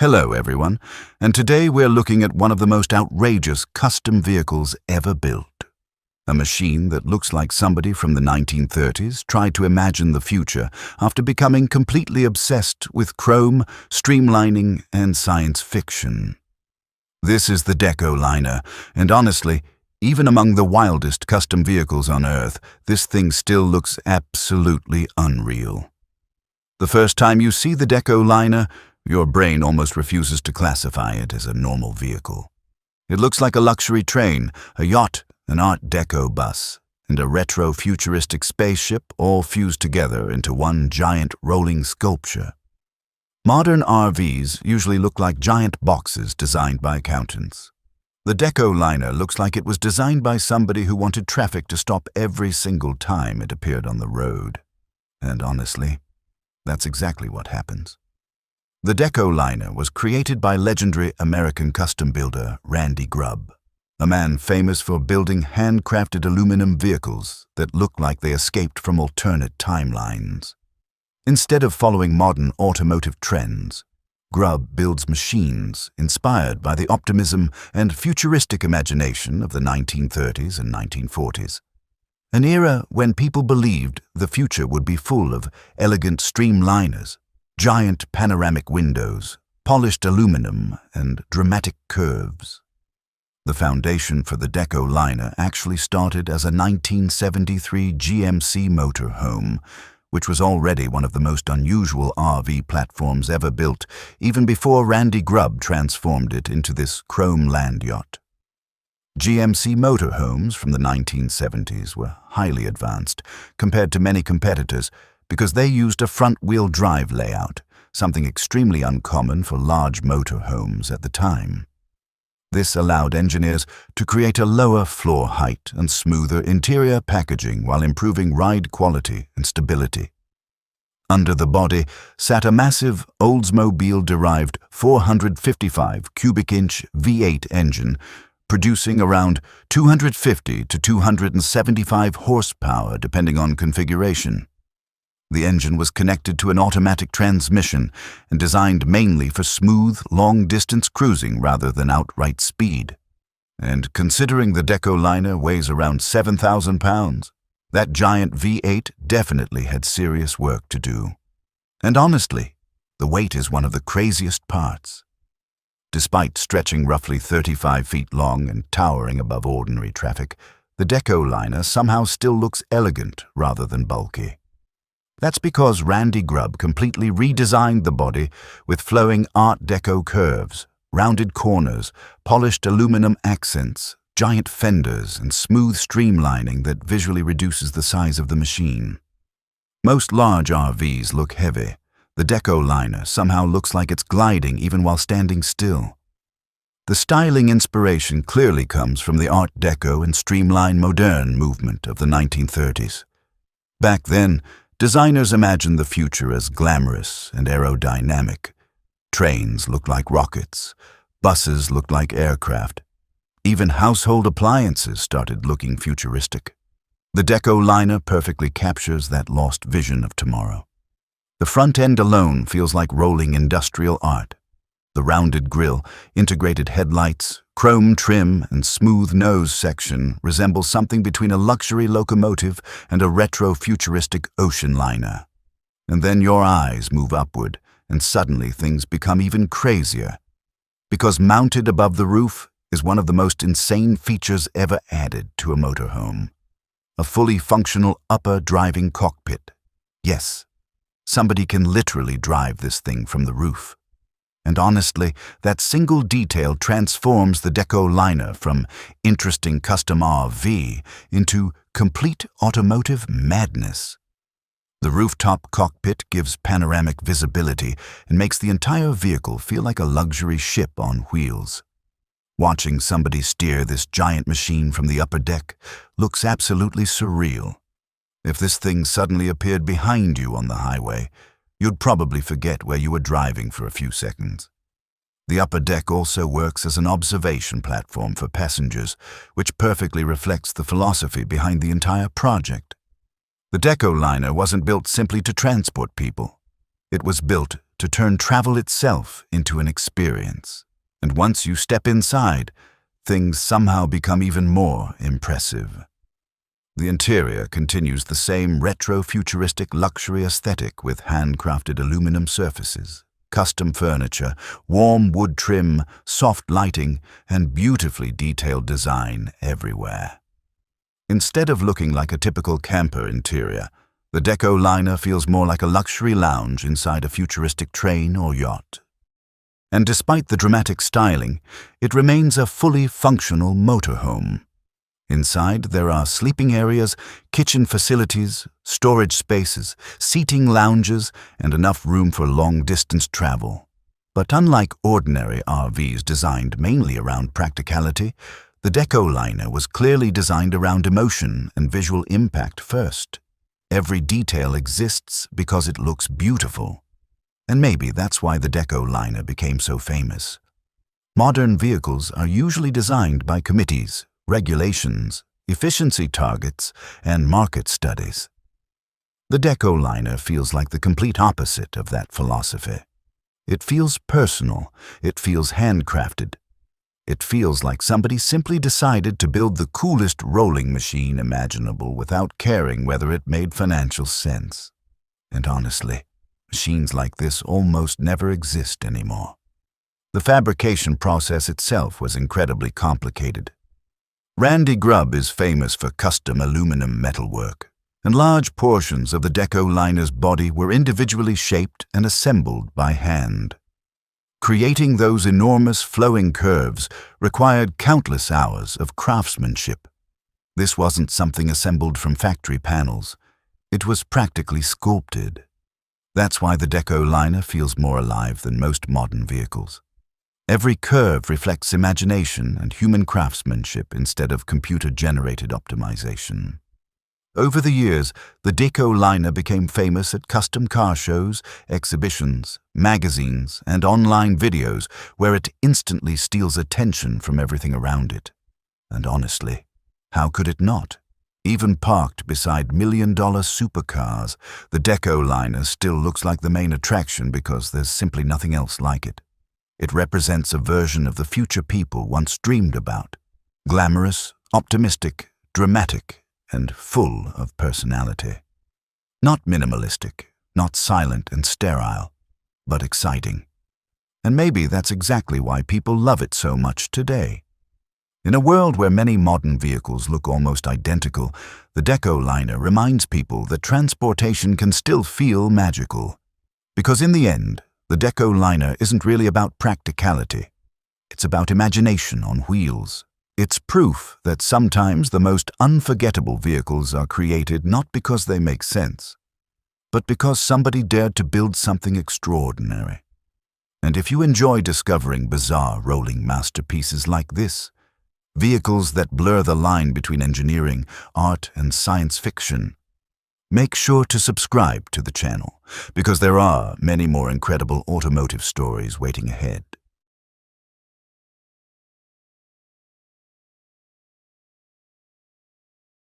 Hello everyone, and today we're looking at one of the most outrageous custom vehicles ever built. A machine that looks like somebody from the 1930s tried to imagine the future after becoming completely obsessed with chrome, streamlining, and science fiction. This is the DecoLiner, and honestly, even among the wildest custom vehicles on Earth, this thing still looks absolutely unreal. The first time you see the DecoLiner, your brain almost refuses to classify it as a normal vehicle. It looks like a luxury train, a yacht, an Art Deco bus, and a retro-futuristic spaceship all fused together into one giant rolling sculpture. Modern RVs usually look like giant boxes designed by accountants. The DecoLiner looks like it was designed by somebody who wanted traffic to stop every single time it appeared on the road. And honestly, that's exactly what happens. The DecoLiner was created by legendary American custom builder Randy Grubb, a man famous for building handcrafted aluminum vehicles that look like they escaped from alternate timelines. Instead of following modern automotive trends, Grubb builds machines inspired by the optimism and futuristic imagination of the 1930s and 1940s, an era when people believed the future would be full of elegant streamliners, giant panoramic windows, polished aluminum, and dramatic curves. The foundation for the DecoLiner actually started as a 1973 GMC Motorhome, which was already one of the most unusual RV platforms ever built, even before Randy Grubb transformed it into this chrome land yacht. GMC motorhomes from the 1970s were highly advanced compared to many competitors because they used a front-wheel drive layout, something extremely uncommon for large motorhomes at the time. This allowed engineers to create a lower floor height and smoother interior packaging while improving ride quality and stability. Under the body sat a massive Oldsmobile-derived 455 cubic-inch V8 engine, producing around 250 to 275 horsepower depending on configuration. The engine was connected to an automatic transmission and designed mainly for smooth, long-distance cruising rather than outright speed. And considering the DecoLiner weighs around 7,000 pounds, that giant V8 definitely had serious work to do. And honestly, the weight is one of the craziest parts. Despite stretching roughly 35 feet long and towering above ordinary traffic, the DecoLiner somehow still looks elegant rather than bulky. That's because Randy Grubb completely redesigned the body with flowing Art Deco curves, rounded corners, polished aluminum accents, giant fenders, and smooth streamlining that visually reduces the size of the machine. Most large RVs look heavy. The DecoLiner somehow looks like it's gliding even while standing still. The styling inspiration clearly comes from the Art Deco and Streamline Moderne movement of the 1930s. Back then, designers imagined the future as glamorous and aerodynamic. Trains looked like rockets, buses looked like aircraft. Even household appliances started looking futuristic. The DecoLiner perfectly captures that lost vision of tomorrow. The front end alone feels like rolling industrial art. The rounded grille, integrated headlights, chrome trim, and smooth nose section resemble something between a luxury locomotive and a retro-futuristic ocean liner. And then your eyes move upward, and suddenly things become even crazier. Because mounted above the roof is one of the most insane features ever added to a motorhome. A fully functional upper driving cockpit. Yes, somebody can literally drive this thing from the roof. And honestly, that single detail transforms the DecoLiner from interesting custom RV into complete automotive madness. The rooftop cockpit gives panoramic visibility and makes the entire vehicle feel like a luxury ship on wheels. Watching somebody steer this giant machine from the upper deck looks absolutely surreal. If this thing suddenly appeared behind you on the highway, you'd probably forget where you were driving for a few seconds. The upper deck also works as an observation platform for passengers, which perfectly reflects the philosophy behind the entire project. The DecoLiner wasn't built simply to transport people. It was built to turn travel itself into an experience. And once you step inside, things somehow become even more impressive. The interior continues the same retro-futuristic luxury aesthetic with handcrafted aluminum surfaces, custom furniture, warm wood trim, soft lighting, and beautifully detailed design everywhere. Instead of looking like a typical camper interior, the DecoLiner feels more like a luxury lounge inside a futuristic train or yacht. And despite the dramatic styling, it remains a fully functional motorhome. Inside, there are sleeping areas, kitchen facilities, storage spaces, seating lounges, and enough room for long-distance travel. But unlike ordinary RVs designed mainly around practicality, the DecoLiner was clearly designed around emotion and visual impact first. Every detail exists because it looks beautiful. And maybe that's why the DecoLiner became so famous. Modern vehicles are usually designed by committees, regulations, efficiency targets, and market studies. The DecoLiner feels like the complete opposite of that philosophy. It feels personal. It feels handcrafted. It feels like somebody simply decided to build the coolest rolling machine imaginable without caring whether it made financial sense. And honestly, machines like this almost never exist anymore. The fabrication process itself was incredibly complicated. Randy Grubb is famous for custom aluminum metalwork, and large portions of the DecoLiner's body were individually shaped and assembled by hand. Creating those enormous flowing curves required countless hours of craftsmanship. This wasn't something assembled from factory panels. It was practically sculpted. That's why the DecoLiner feels more alive than most modern vehicles. Every curve reflects imagination and human craftsmanship instead of computer-generated optimization. Over the years, the DecoLiner became famous at custom car shows, exhibitions, magazines, and online videos where it instantly steals attention from everything around it. And honestly, how could it not? Even parked beside million-dollar supercars, the DecoLiner still looks like the main attraction because there's simply nothing else like it. It represents a version of the future people once dreamed about. Glamorous, optimistic, dramatic, and full of personality. Not minimalistic, not silent and sterile, but exciting. And maybe that's exactly why people love it so much today. In a world where many modern vehicles look almost identical, the DecoLiner reminds people that transportation can still feel magical. Because in the end, the DecoLiner isn't really about practicality. It's about imagination on wheels. It's proof that sometimes the most unforgettable vehicles are created not because they make sense, but because somebody dared to build something extraordinary. And if you enjoy discovering bizarre rolling masterpieces like this, vehicles that blur the line between engineering, art, and science fiction, make sure to subscribe to the channel, because there are many more incredible automotive stories waiting ahead.